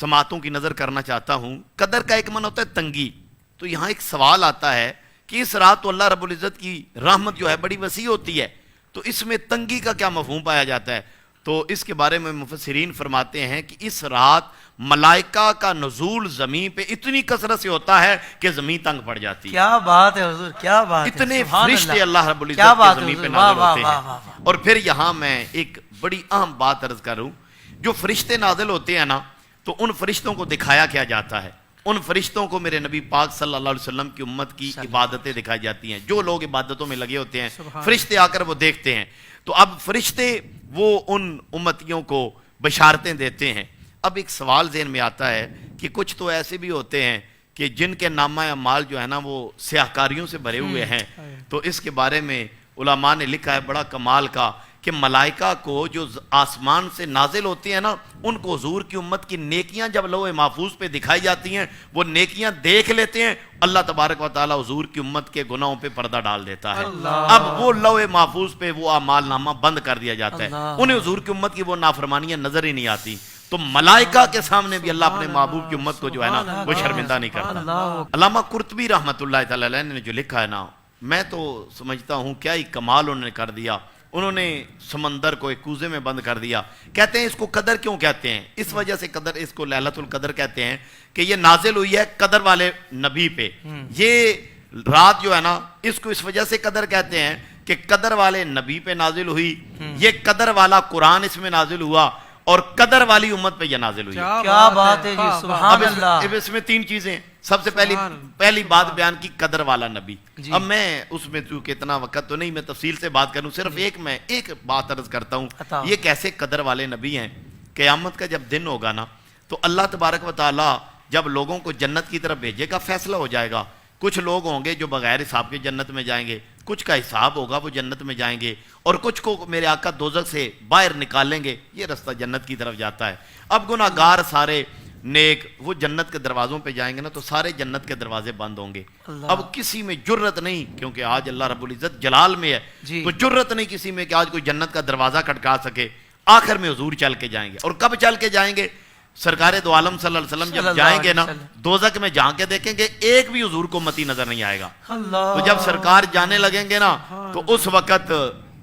समातों की नज़र करना चाहता हूँ। कदर का एक मन होता है तंगी, तो यहाँ एक सवाल आता है कि इस रात तो अल्लाह रब्बुल इज़्ज़त की रहमत जो है बड़ी वसी होती है, तो इसमें तंगी का क्या मफ़हूम पाया जाता है? तो इसके बारे में मुफस्सिरीन फरमाते हैं कि इस रात मलाइका का नुज़ूल ज़मीन पे इतनी कसरत से होता है कि ज़मीन तंग पड़ जाती है। क्या बात है हुजूर, क्या बात है, इतने सुभान फरिश्ते अल्लाह। अल्लाह रब्बुल क्या इज़्ज़त बात की है ज़मीन पे हुजूर, वाह नाज़िल वाह होते वाह हैं। वाह। और फिर यहाँ मैं एक बड़ी अहम बात अर्ज करूँ, जो फरिश्ते नाज़िल होते हैं ना, तो उन फरिश्तों को दिखाया क्या जाता है? उन फरिश्तों को मेरे नबी पाक सल्लल्लाहु अलैहि वसल्लम की उम्मत की इबादतें दिखाई जाती हैं। जो लोग इबादतों में लगे होते हैं, फरिश्ते आकर वो देखते हैं। तो अब फरिश्ते वो उन उम्मतियों को बशारतें देते हैं। अब एक सवाल ज़हन में आता है कि कुछ तो ऐसे भी होते हैं कि जिनके नामा अमाल जो है ना वो स्याहकारियों से भरे हुए हैं। तो इसके बारे में उलमा ने लिखा है बड़ा कमाल का कि मलाइका को जो आसमान से नाजिल होती हैं ना, उनको हुजूर की उम्मत की नेकियां जब लौह महफूज पे दिखाई जाती हैं, वो नेकियां देख लेते हैं, अल्लाह तबारक व तआला हुजूर की उम्मत के गुनाहों पे पर्दा डाल देता है। अब वो लौह महफूज पे वो अमाल नामा बंद कर दिया जाता है, उन्हें हुजूर की उम्मत की वो नाफरमानियां नजर ही नहीं आती। तो मलाइका के सामने भी अल्लाह अपने महबूब की उम्मत को जो है ना वो शर्मिंदा नहीं करता। अल्लामा कुर्तुबी रहमतुल्लाह तआला अलैह ने जो लिखा है ना, मैं तो समझता हूँ क्या ही कमाल उन्होंने कर दिया। उन्होंने समंदर को एक कूजे में बंद कर दिया। कहते हैं इसको कदर क्यों कहते हैं? इस वजह से कदर, इसको लैलतुल कदर कहते हैं कि ये नाजिल हुई है कदर वाले नबी पे। ये रात जो है ना, इसको इस वजह से कदर कहते हैं कि कदर वाले नबी पे नाजिल हुई। ये कदर वाला कुरान इसमें नाजिल हुआ और कदर वाली उम्मत पे यह नाजिल हुई। क्या बात है जी, सुभान अल्लाह। अब इसमें तीन चीजें। सबसे पहली बात बयान की कदर वाला नबी। अब मैं उसमें चूंकि इतना वक्त तो नहीं मैं तफसील से बात करूं, सिर्फ एक बात अर्ज करता हूं, ये कैसे कदर वाले नबी हैं। क़यामत का जब दिन होगा ना, तो अल्लाह तबारक व तआला जब लोगों को जन्नत की तरफ भेजेगा, फैसला हो जाएगा। कुछ लोग होंगे जो बगैर हिसाब के जन्नत में जाएंगे, कुछ का हिसाब होगा वो जन्नत में जाएंगे, और कुछ को मेरे आका दोज़ख से बाहर निकालेंगे। ये रास्ता जन्नत की तरफ जाता है। अब गुनाहगार सारे नेक वो जन्नत के दरवाजों पे जाएंगे ना, तो सारे जन्नत के दरवाजे बंद होंगे। अब किसी में जुर्रत नहीं, क्योंकि आज अल्लाह रब्बुल इज़्ज़त जलाल में है, तो जुर्रत नहीं किसी में कि आज कोई जन्नत का दरवाजा खटका सके। आखिर में हुजूर चल के जाएंगे। और कब चल के जाएंगे? सरकारे दो आलम सल्लल्लाहु अलैहि वसल्लम जब जाएंगे ना, दोज़ख में झांक के देखेंगे, एक भी हुजूर को मती नजर नहीं आएगा। तो जब सरकार जाने लगेंगे ना, तो उस वक्त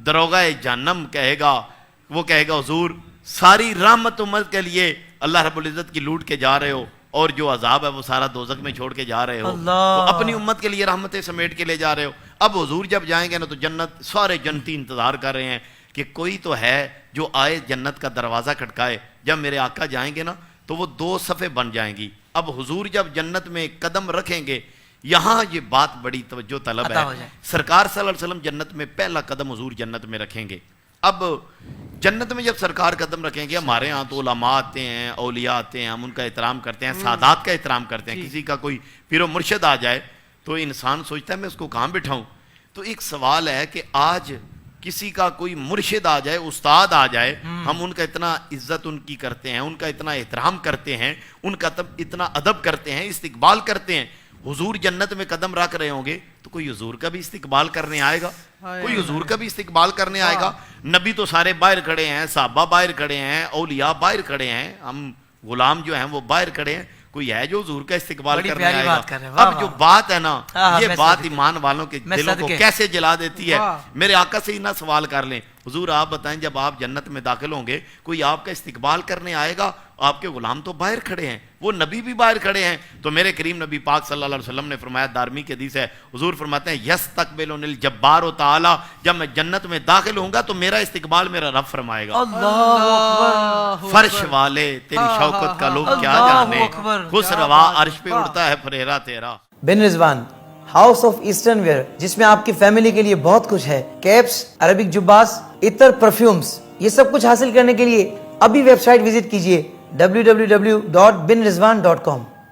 दरोगा जहन्नम कहेगा, वो कहेगा हुजूर सारी रहमत उम्मत के लिए अल्लाह रब्बुल इज़्ज़त की लूट के जा रहे हो, और जो अजाब है वो सारा दोज़ख में छोड़ के जा रहे हो, तो अपनी उम्मत के लिए रहमतें समेट के ले जा रहे हो। अब हुजूर जब जाएंगे ना, तो जन्नत सारे जन्नती इंतजार कर रहे हैं कि कोई तो है जो आए जन्नत का दरवाज़ा खटकाए। जब मेरे आका जाएंगे ना, तो वो दो सफ़े बन जाएंगी। अब हुजूर जब जन्नत में कदम रखेंगे, यहाँ ये बात बड़ी तवज्जो तलब है। सरकार सल्लल्लाहु अलैहि वसल्लम जन्नत में पहला कदम हुजूर जन्नत में रखेंगे। अब जन्नत में जब सरकार कदम रखेंगे, हमारे यहाँ तो उलमा आते हैं, औलिया आते हैं, हम उनका एहतराम करते हैं, सादात का एहतराम करते हैं। किसी का कोई पीरो मुर्शिद आ जाए तो इंसान सोचता है मैं उसको कहाँ बिठाऊं। तो एक सवाल है कि आज किसी का कोई मुर्शिद आ जाए, उस्ताद आ जाए, हम उनका इतना इज्जत उनकी करते हैं, उनका इतना एहतराम करते हैं, उनका तब इतना अदब करते हैं, इस्तिकबाल करते हैं। हुजूर जन्नत में कदम रख रहे होंगे तो कोई हुजूर का भी इस्तिकबाल करने आएगा, कोई हुजूर का भी इस्तिकबाल करने आएगा। नबी तो सारे बाहर खड़े हैं, साहबा बाहर खड़े हैं, औलिया बाहर खड़े हैं, हम गुलाम जो हैं वो बाहर खड़े हैं, कोई है जो हुजूर का इस्तिकबाल करने आएगा? अब जो बात है ना, ये बात ईमान वालों के दिलों को कैसे जला देती है। मेरे आका से ही ना सवाल कर लें, हुजूर आप बताएं जब आप जन्नत में दाखिल होंगे कोई आपका इस्तिकबाल करने आएगा? आपके गुलाम तो बाहर खड़े हैं, वो नबी भी बाहर खड़े हैं। तो मेरे करीम नबी पाक सल्लल्लाहु अलैहि वसल्लम ने फरमाया, दारमी के हदीस है, हुजूर फरमाते हैं यस्तकबिलुनिल जब्बार तआला, जब मैं जन्नत में दाखिल होऊंगा तो मेरा इस्तिकबाल मेरा रब फरमाएगा। अल्लाहु फर्श वाले तेरी शौकत का लोग क्या जाने, खुसरवा अर्श पे उड़ता है फरेरा तेरा। Bin Rizwan house of eastern wear, जिसमें आपकी फैमिली के लिए बहुत कुछ है, कैप्स, अरबिक जुब्बास, इतर, परफ्यूम्स, ये सब कुछ हासिल करने के लिए अभी वेबसाइट विजिट कीजिए www.binrizwan.com।